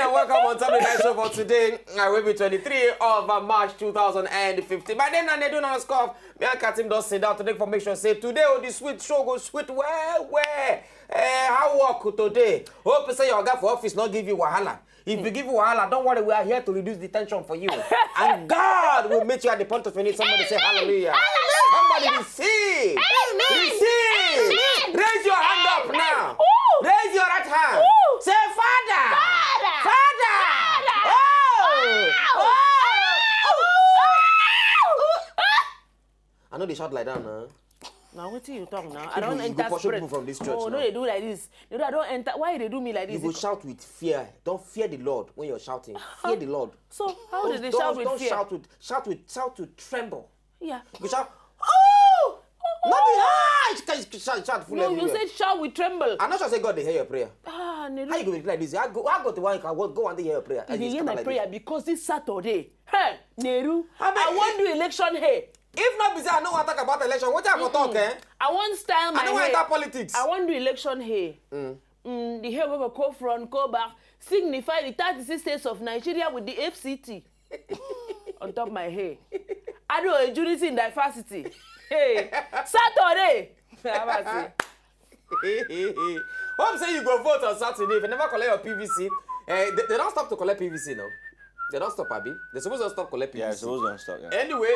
and welcome on Sunday Night Show for today. I will be 23 of March 2015. My name is Neduna Scoff. Me and Katim don't sit down today for make sure say today the sweet show go sweet where. How work today? Hope say your guy for office not give you wahala. If you give you wahala, don't worry, we are here to reduce the tension for you. And God will meet you at the point of your need. Somebody say hallelujah. Somebody receive. Receive. Raise your hand up now. Raise your right hand. Say Father. Father. I know they shout like that now. Now what you talk now? I don't enter people from this church. Oh no, they do like this. I don't enter. Why they do me like this? You go shout with fear. Don't fear the Lord when you're shouting. Fear the Lord. So how did they shout with fear? Don't shout with tremble. Yeah. You shout. Oh! Not be shout full no, everywhere. you said shout with tremble. I'm not sure say God they hear your prayer. Neru. How you going to like this? I go to one. I go and they hear your prayer. They hear my prayer because this Saturday. Hey, Neru. I want to do election here. If not busy, I don't want to talk about election. What you have to talk, eh? I want style my hair. I don't want to talk politics. I want to do election here. The hair will go front, go back, signify the 36 states of Nigeria with the FCT on top of my hair. I do a unity in diversity. Hey, Saturday. Hope say you go vote on Saturday. If you never collect your PVC, they don't stop to collect PVC now. They don't stop, Abi. They're supposed to stop collecting. Yeah, supposed to stop. Yeah. Anyway,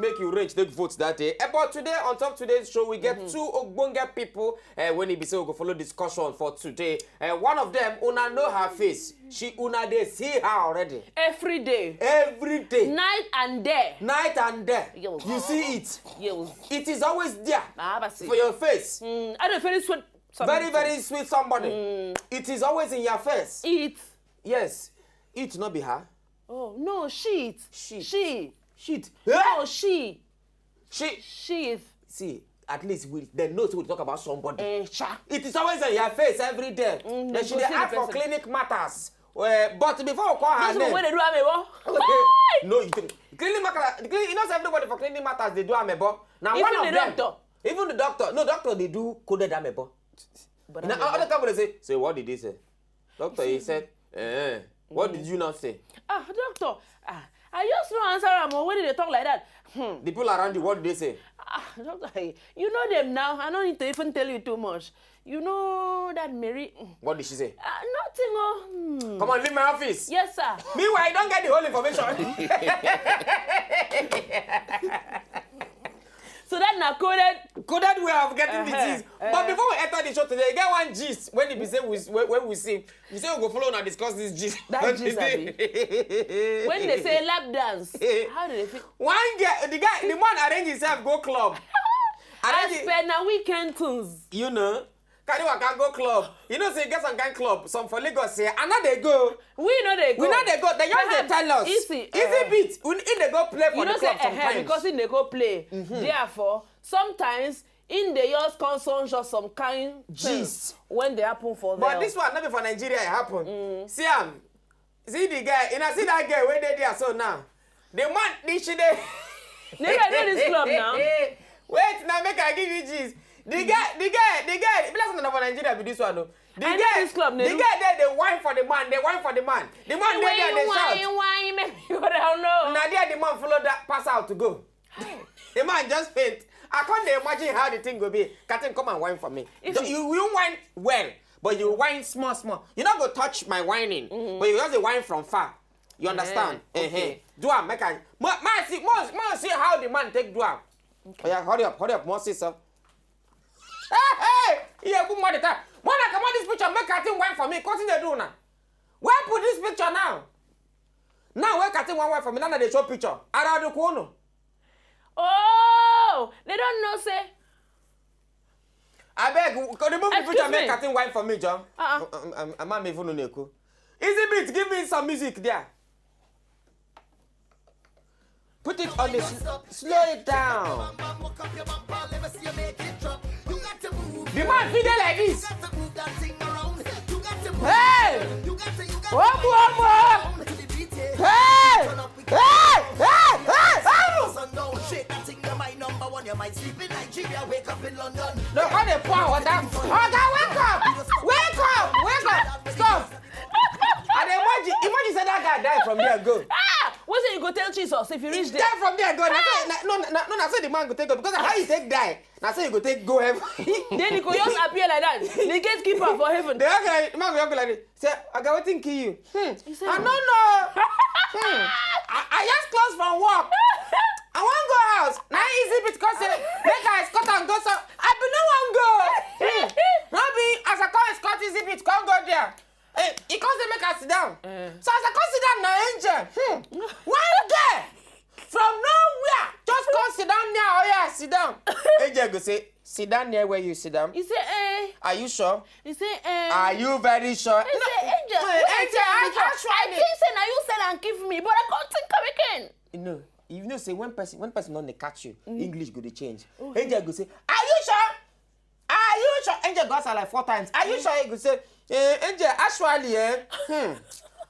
make you arrange, take votes that day. But today, on top of today's show, we get two Ogbongo people. When he be say we go follow discussion for today. One of them, una know her face. Una they see her already. Every day. Every day. Night and day. Night and day. Yes. You see it. Yes. It is always there for your face. I don't very sweet. Very, very sweet somebody. It is always in your face. It. Yes. It not be her. Oh, no, she. Shit. No, she. See, at least they know to talk about somebody. It is always in your face every day. Then she ask for clinic matters. But before we call her name... That's what they do, no, you think... Clinic matters... You know everybody for clinic matters, they do amebo. Now even one of the them... doctor. Even the doctor. No, doctor, they do coded amebo. Now other time they say, what did he say? Doctor, he said, what did you not say? Doctor, I just don't answer them. Why did they talk like that? The people around you, what did they say? Doctor, you know them now. I don't need to even tell you too much. You know that Mary... What did she say? Nothing. Come on, leave my office. Yes, sir. Meanwhile, I don't get the whole information. So that's not coded way of getting the gist. But before we enter the show today, you get one gist. When we say when we see we go follow and discuss this gist. That gist, Abi. When they say lap dance, how do they feel? One girl, the man arrange himself go club. As per na weekend tunes. You know. Can go club. You know, say get some kind club. Some for Lagos say, and now they go. We know they go. They just they tell us. Easy beat. If they go play for the club sometimes. Because in they go play. Therefore, sometimes in the years concern just some kind gist when they happen for them. But this one not be for Nigeria. It happen. See see the guy. You know, see that guy where they there so now. The man, this shit. They know this club now. Wait, now make I give you gist. The guy, bless not for Nigeria be this one though. The guy there, they whine for the man, The man there, they shout. Why make me go down no. Now there, the man follow that pass out to go. The man just faint. I can't imagine how the thing will be. Captain, come and whine for me. You whine well, but you whine small. You not go touch my whining, but you just whine from far. You understand? Okay. Do I make a see how the man take do am. Okay. Yeah, hurry up, more sister. Hey! Yeah, good morning. When I come on this picture, make Captain wine for me. What they do now? Where put this picture now? Now where Captain wine for me? Now they show picture. Around the corner. Oh, they don't know, say. I beg, could you move the picture make Captain wine for me, John? I'm not even on Echo. Easy beat, give me some music there. Put it on the slow it down. The man feed it like this. Hey! One more! Hey! You might sleep in Nigeria, wake up in London. Look how they pour water. Oh, God, wake up! Stop! And imagine die from there go. Ah! What's it you go tell Jesus if you reach there? Die from there go. No, say the man go take go because how you take die? Now say you go take go heaven. Then you go just appear like that. The gatekeeper for heaven. The man go like this. Say, I got waiting kill you. He said, I don't know. I just close from work. I won't go house. Now easy because make I escort and go. So I be no one go. Robby, as I call escort easy bit, can't go there. He can't say make I sit down. So as I come sit down now, angel. One day from nowhere, just come sit down there. Oh yeah, sit down. Angel go say, sit down there where you sit down. He said, Are you sure? He said, Are you very sure? He said, Angel, I think say now you said and give me, but I can't think of again. No. You know, say when person don't catch you, English go to change. Angel go say, are you sure? Are you sure? Angel goes like 4 times. Are you sure? He go say, Angel, actually,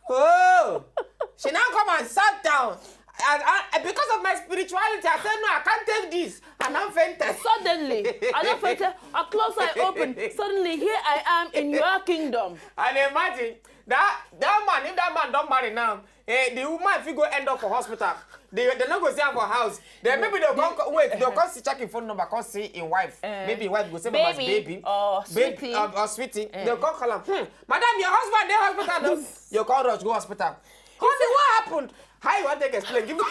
Oh, she now come and sat down. And because of my spirituality, I said, no, I can't take this. And I'm fainted. Suddenly, I don't fainted. I close, I open. Suddenly, here I am in your kingdom. And imagine, that man, if that man don't marry now, the woman, if you go end up for hospital, they're not going to see her for house. Then maybe they'll come, wait, they'll come see checking phone number, come see in wife. Maybe wife go say mama's baby. Or sweetie. Or sweetie. They'll come call him, madam, your husband, they're hospital. No. You call rush, go hospital. Honey, what happened? How you want to explain? Give me.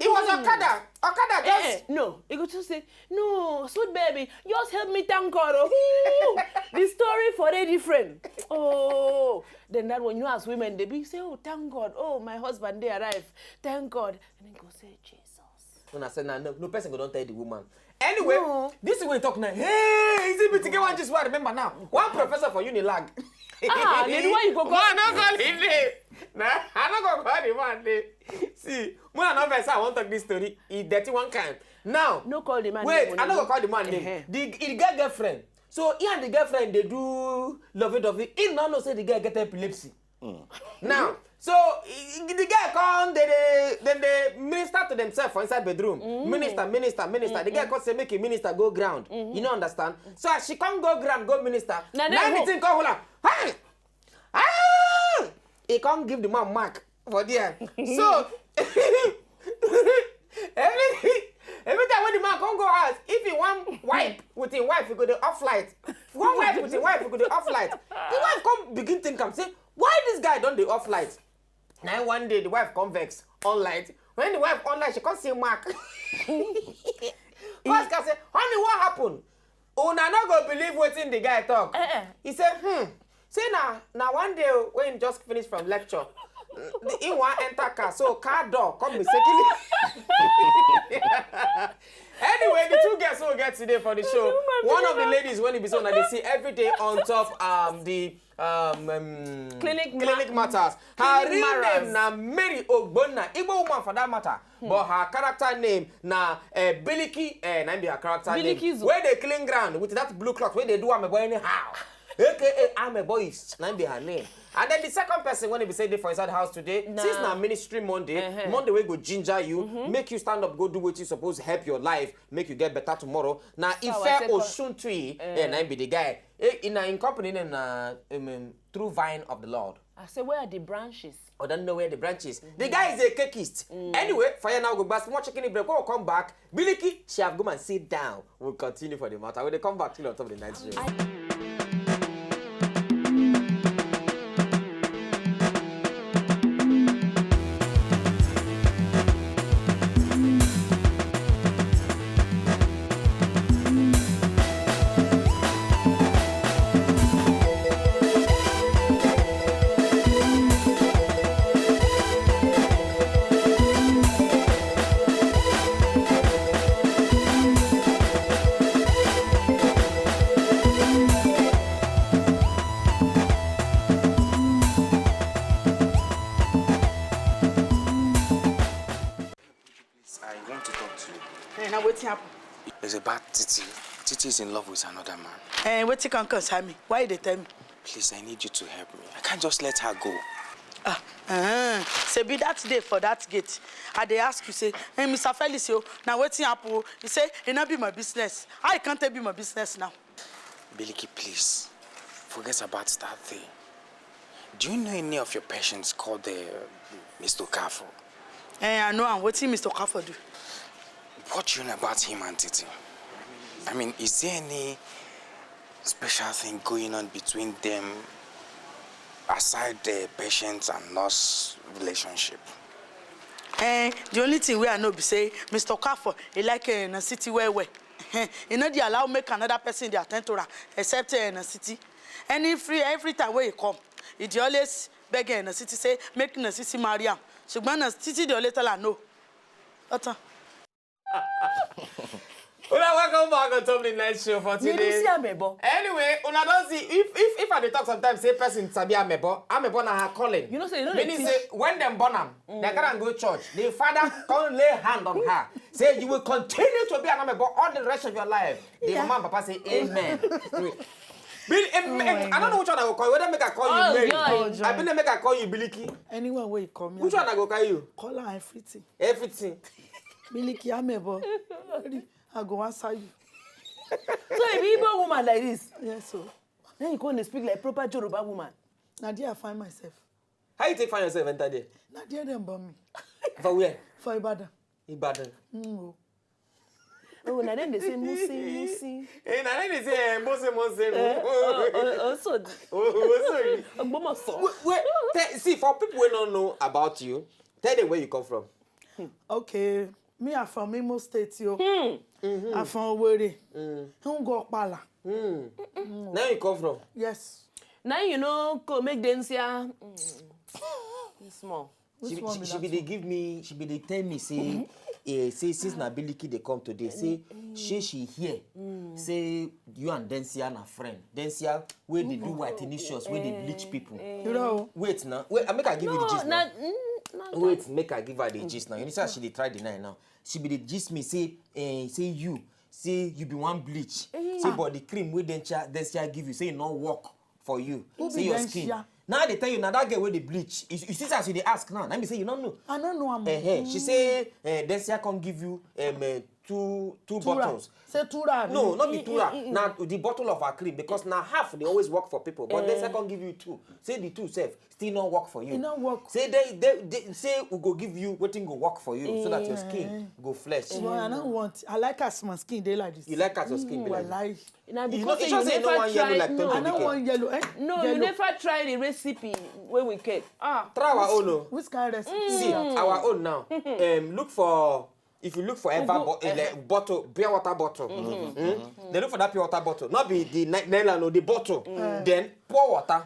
It was Okada. Okada just... No, he could just say, no, sweet baby, just help me thank God. Oh, the story for a different. Oh, then that when you ask women, they be say, oh, thank God. Oh, my husband, they arrived. Thank God. And then go say, Jesus. When I said, no person go don't tell the woman. Anyway, this is what you talk now. Hey, is it me to get one just what I remember now? One professor for Unilag. Then why you go call? Man, I'm not calling him. Nah, I'm not going to call him man. See, when I know I want to talk this story, he dirty one kind. Now, no call the man. Wait, I'm not going to call the man name. He get girlfriend. So he and the girlfriend, they do lovey-dovey. He now know say the girl get epilepsy. Now, so the guy come, then they minister to themselves for inside bedroom. Minister. The guy come say make a minister go ground. You know understand? So as she come go ground, go minister. Now the thing come hold on. Hey! Ah! He can't give the man mark for there. So every time when the man come go out, if he want wipe with his wife, he go the off light. One wipe with his wife, he go the off light. The wife come begin think am say, why this guy don't the off light? Now one day the wife come vex on light. When the wife on light, she can't see mark. Pastor say, honey, what happened? Oh, now not go believe what in the guy talk. He said, say now one day when he just finished from lecture, he want enter car, so car door come mistakenly. Anyway, the two guests who get today for the show. One of the ladies when he be so now they see every day on top the clinic matters. Her real name na Mary Ogbonna, Igbo woman for that matter. But her character name na Biliki, na be her character name. Where they clean ground with that blue cloth, where they do am boy anyhow. AKA I'm a boy, na be her name. And then the second person when they be say they for inside the house today, since na ministry Monday, Monday we go ginger you, make you stand up, go do what you suppose to help your life, make you get better tomorrow. Now if fair Oshuntui, na be the guy. In company name na True Vine of the Lord. I say where are the branches? I don't know where the branches. The guy is a cakeist. Anyway, fire now go back. More chicken break. When we come back, Biliki, she have go and sit down. We'll continue for the matter. When they come back till on top of the night show. There's a bad Titi. Titi is in love with another man. What you can concern me? Why they tell me? Please, I need you to help me. I can't just let her go. Say be that day for that gate. They ask you, say, hey, Mr. Felicio, now what's happen? He say, it not be my business. I can't be my business now. Biliki, please, forget about that thing. Do you know any of your patients called Mr. Kafo? I know, and what's Mr. Kafo do? What do you know about him and Titi? I mean, is there any special thing going on between them aside the patient and nurse relationship? The only thing we know be say Mr. Kafo, he like in a city where you know they allow make another person they attend to her except in a city. And every time where he come, he always beg in a city say make in a city marry him. So when a city they always tell her no. Welcome back on Top Night Show for today. Anyway, una don't see if I dey talk sometimes say person sabi amebo na her calling. You know say meaning say when them born am, they can't go church. The father can't lay hand on her. Say you will continue to be an amebo all the rest of your life. The mama and papa say amen. I don't know which one I will call you. Whether make I call you Mary, I been make I call you Biliki. Anyone where you come here. Which one I go call you? Call her everything. Everything. Biliki amebo. I go answer you. So if you be a woman like this, yes, so. Then you can't speak like proper Yoruba woman. Now there I find myself. How you find yourself enter there? Now there them bomb me. For where? For Ibadan. Ibadan. Oh, now then they say Musi. Eh, now then they say Musi. Also, Ogbongo. Wait, see, for people who don't know about you, tell them where you come from. Okay. Me are from Imo State, yo. I'm from Owerri. Go Pala. Now you come from? Yes. now you know, go make dance here. Small. She be they give me, she be they tell me say, say since Nabiliki they come today, say she here, say you and Densia na friend. Densia where they do white initials, where they bleach people. You know. Wait now, wait, I make her give you the gist now. Wait, make her give her the gist now. You know say she dey try deny now. She be the gist me say, say you be one bleach. Say but the cream where Densia give you, say it not work for you. Say your skin. Now they tell you now that girl where they bleach. You see as you they ask now. Let me say you don't know. I don't know. She say Densia can give you two bottles. Say tura. No, not be tura. Now the bottle of her cream because now half they always work for people, but Densia can give you two. Say the two self still not work for you. It not work. Say they say we go give you what thing go work for you so that your skin go flesh. No, I don't want. I like as my skin they like this. You like as your skin be like this? Like. Now You because know, you no one never yellow like tried. Tonto I don't want yellow. No, yellow. you never tried the recipe when we came. Try our own. No. Which kind of recipe? See our own now. Look for. If you look for ever bottle, pure water bottle, they look for that pure water bottle. Not be the nylon or the bottle. Then pour water,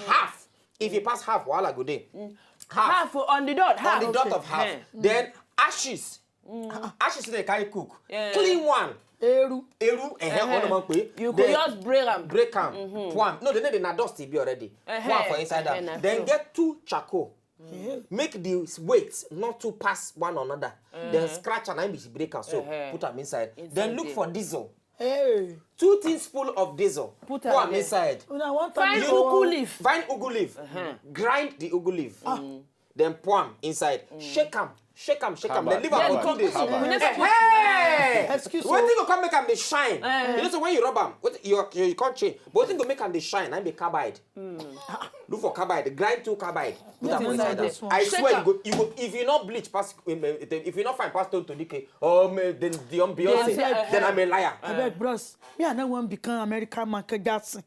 half. If you pass half, while I go there. Half on the dot. Half. On the dot of half. Then ashes. Ashes they carry cook. Clean one. Eru. You could just break them. Break them. No, they need a dusty be already. One for inside that. Then get 2 charcoal. Make the weights not to pass one another. Then scratch and I break and so put them inside. Then look for diesel. Hey. 2 teaspoons of diesel. Put them inside. Find ugu leaf. Find ugu leaf. Grind the ugu leaf. Then pour them inside. Shake them. Shake them. Then leave them for 2 days. Hey! Excuse me. One thing will come make them they shine. You know, so when you rub them, you can't change. But one thing will make them they shine and be carbide. Look for carbide. Grind 2 carbide. Put them inside that. I swear, you go. If you not bleach past, if you not find past to decay, then Beyonce, then I'm a liar. I beg, bros. Me, I don't want to become American Michael Jackson.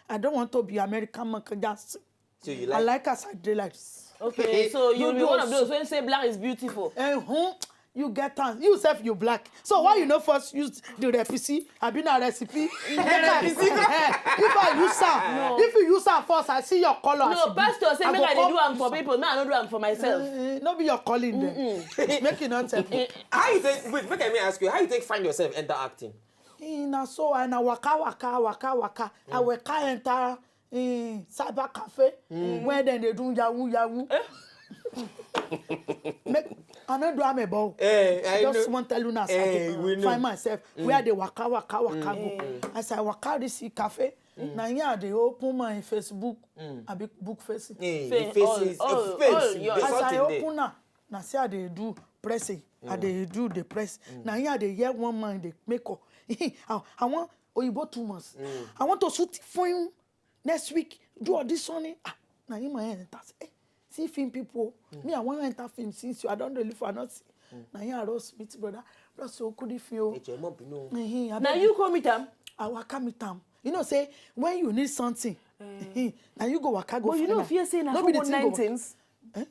I don't want to be American Michael Jackson. So you like? I like us. I do like this. Okay, so you'll be one of those when say black is beautiful. You get time. You self you black. So why you not first use the recipe? I been a recipe. If I use some, if you use some first, I see your color. No, pastor say make I do them for people. No, I don't do them for myself. Not be your calling then. Make it not tell me. How you think? Wait, make me ask you. How you think find yourself enter acting? So I na waka. I waka enter cyber cafe where then they do yahoo. I don't do am about. I just want to tell you now. Find myself where they waka go. As I waka this cafe, now here they open my Facebook, a big book face. Face. As I open now see how they do pressing, how they do the press. Now here they hear one man they make up. I want Oyibo 2 months. I want to shoot film next week. do auditioning. Now you might enter. See film people. Me, I want to enter film since you. I don't really for not see. Now you are Ross meet brother. Ross so could if you. Now you come meet them. I waka meet them. You know, say when you need something, now you go waka go. But you know, if you're saying 419s,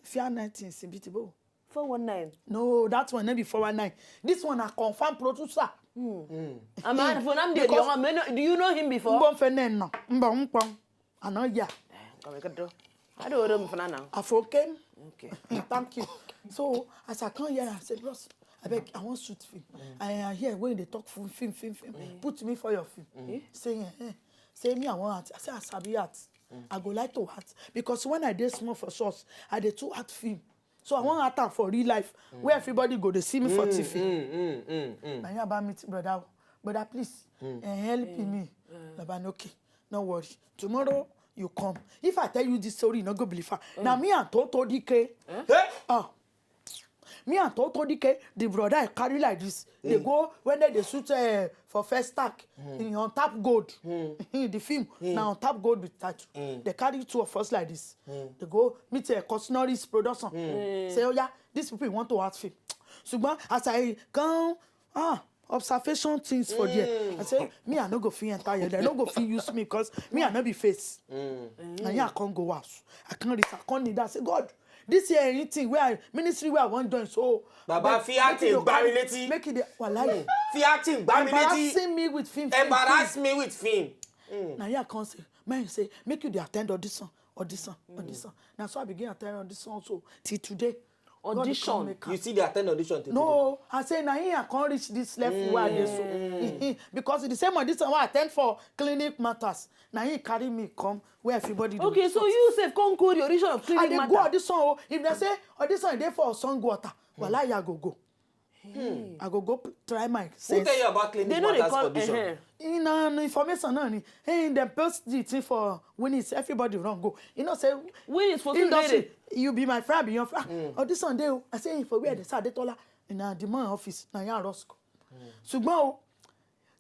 fear 19s in BTB. 419. No, that one maybe 419. This one a confirmed producer. Do you know him before? I know, yeah. I don't know him for now. Okay. Okay. Thank you. So as I come here, I said, Ross, I beg, I want shoot film. I hear when they talk film. Put me for your film. Say me I want art. I say I sabi art. I go like to art because when I did small for shots, I did 2 art film. So I want art for real life where everybody go to see me for TV. Now you about me, brother, please help me. Okay, no worry. Tomorrow you come. If I tell you this story, you no go believe her. Now me and Toto DK. Me and Toto DK, the brother I carry like this. They go when they shoot for first stack on Tap Gold. The film now on Tap Gold with tattoo. They carry 2 of us like this. They go meet a Cosnoris production. Say, oh yeah, these people want to art film. So as I come, observation things for there. I say, me I no go feel entire. They no go feel use me because me I no be face. And yeah, I can't go out. I can't need that. I say, God. This year anything where ministry where I want join so Baba fiating gbarileti make it wallahi fiating gbarileti embarrassing me with film embarrass me with film now you can say man say make you dey attend audition now so I begin attend audition also till today audition you see the attend audition till no I say now here I can't reach this level where I dey so because the same audition I attend for clinic matters now he carry me come where everybody okay so you say come go the audition of clinic matter I dey go audition if they say audition dey for Songwater wallahi I go I go try my sense. Who tell you about clinic matters audition? In information they post the thing for when it's everybody wrong go. You know say when it's for industry you be my friend be your friend. Audition dey I say for where they say dey tola in the man office na yan Roscoe. Ṣùgbọ́n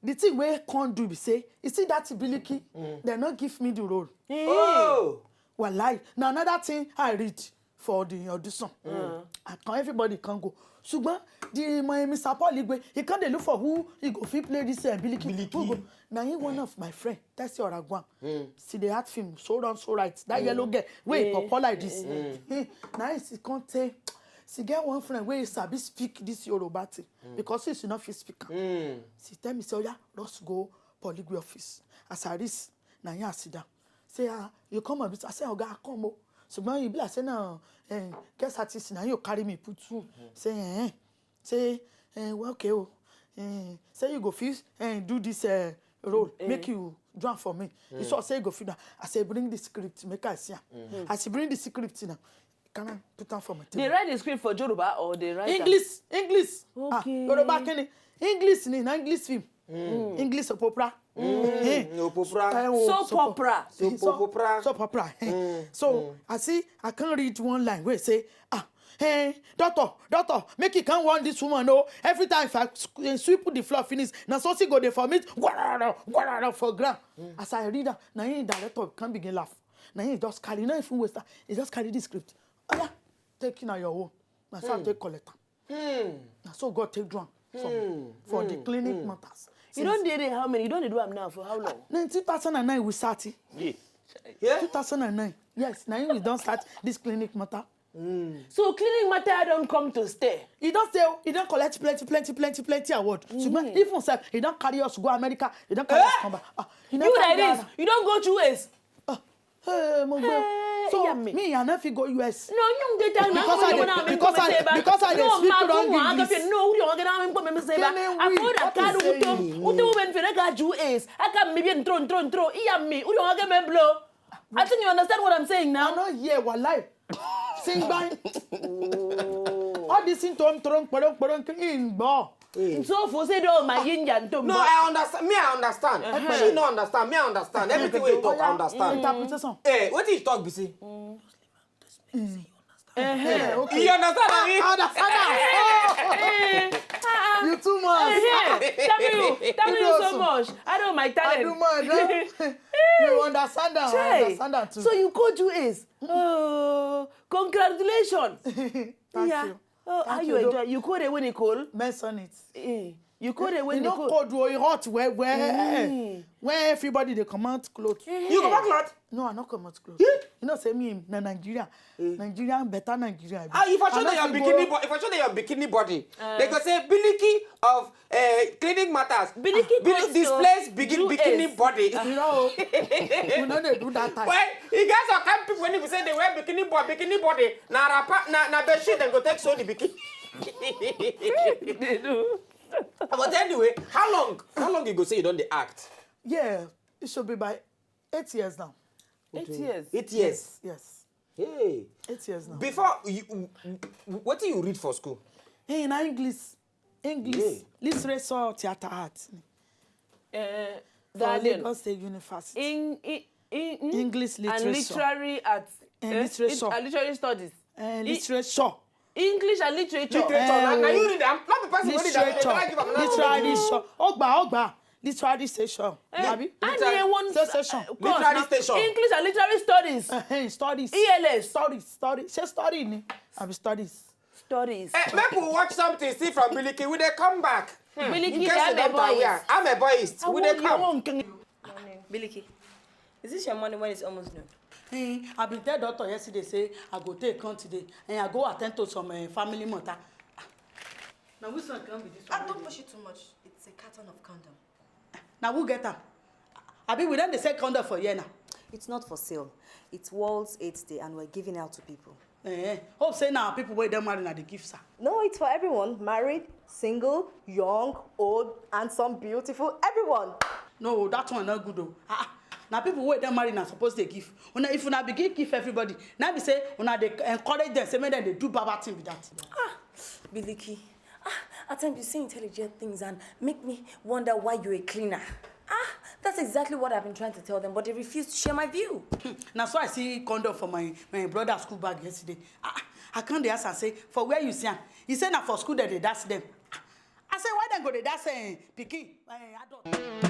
the thing wey can't do be say you see that ability they not give me the role. Oh wallahi na another thing I read for the audition. Everybody can go. Ṣùgbọ́n my Mr. Paul Igwe he can't dey look for who he go fit play this ability. Now he one of my friend that's your Agwan. See the art film so wrong so right that yellow girl wey pop like this. Now he can't say she get one friend where he sabi speak this Yoruba thing because he's not fit speak. She tell me say oya let's go Polygraph office. As I reach na here sit down. Say you come a bit. I say oga come o. So when you be like say now guest artist na you carry me put through. Say well okay o. Say you go fit do this role make you do am for me. You saw say you go fit. I say bring the script make I see am. As she bring the script now. Can I put on for my table? They write the script for Yoruba or they write English. Okay. Yoruba kini. English ni na English film. English soap opera. Soap opera. Soap opera. So I see I can read one line where say hey, doctor, make it can't want this woman know. Every time if I sweep the floor finish, now so she go there for me, for ground. As I read that, now he director can't begin laugh. Now he just carry, not even waste. He just carry this script. Oh yeah, take it on your own. Now so I take collector. Now so God take drum for the clinic matters. You don't do it how many? You don't do them now for how long? 2009 we started. Yeah. 2009. Yes, now we don't start this clinic matter. So clinic matter don't come to stay. He don't stay. He don't collect plenty award. So even say he don't carry us go America. He don't carry us come back. You like this? You don't go to US. Hey, my boy. So me and if you go US. No, you get down because I speak wrong English. No, you don't get down and come say back. I thought I can't women for that US. I can't maybe throw. Me. You don't get me blow. I think you understand what I'm saying now. No, yeah, wallahi. Sing bang. All this in tom in bo. So for say do my Indian to. No, I understand. Me, I understand. She no understand. Me, I understand. Everything we talk, I understand. Interpretation. Hey, what did you talk, BC? Okay. You understand? I understand. You too much. Thank you so much. I know my talent. I do much. You understand that? I understand that too. So you code you is. Oh, congratulations. Thank you. Oh, how you enjoy? You code it when you call? Mention it. You code it when you call? Cold or hot where everybody they come out clothes. You come out clothes? No, I not come out clothes. You know say me na Nigeria. Nigeria better Nigeria. If I show them your bikini body, if I show them your bikini body, they go say Biliki of clinic matters. Biliki displays bikini body. You know, we know they do that time. Well, you guys are kind people when you say they wear bikini body. Na rapa na bedsheet and go take so the bikini. They do. But anyway, how long you go say you don't act? Yeah, it should be by 8 years now. 8 years. 8 years. Yes. Hey. 8 years now. Before you, what do you read for school? Hey, in English, literature, theater, art. For Lagos State University. English literature. And literary arts. Literature. And literary studies. Literature. English and literature. Now you read them. Not the person who read them. Literature. Ogba. Literary station. Literary station. Literary station. English and literary studies. Studies. ELS. Studies. Say study ni. I be studies. Studies. Make we watch something, see from Biliki. Will they come back? Biliki, I'm a boyist. Will they come? Biliki, is this your money when it's almost noon? I been tell doctor yesterday say I go take count today and I go attend to some family matter. Now which one can be this one? Don't push it too much. It's a carton of condom. Now who get them? I be with them they say condom for here now. It's not for sale. It's World's AIDS Day and we're giving out to people. Hope say now people wait them married now they give sir. No, it's for everyone. Married, single, young, old, handsome, beautiful, everyone. No, that one not good though. Now people wait them married now supposed they give. If you not begin give everybody, now they say when they encourage them, say then they do baba thing with that. Biliki, at times you say intelligent things and make me wonder why you're a cleaner. That's exactly what I've been trying to tell them, but they refuse to share my view. Now so I see condom for my brother's school bag yesterday. I can't they ask and say, for where you see him? He said now for school that they dash them. I said, why then go they dash pikin adult?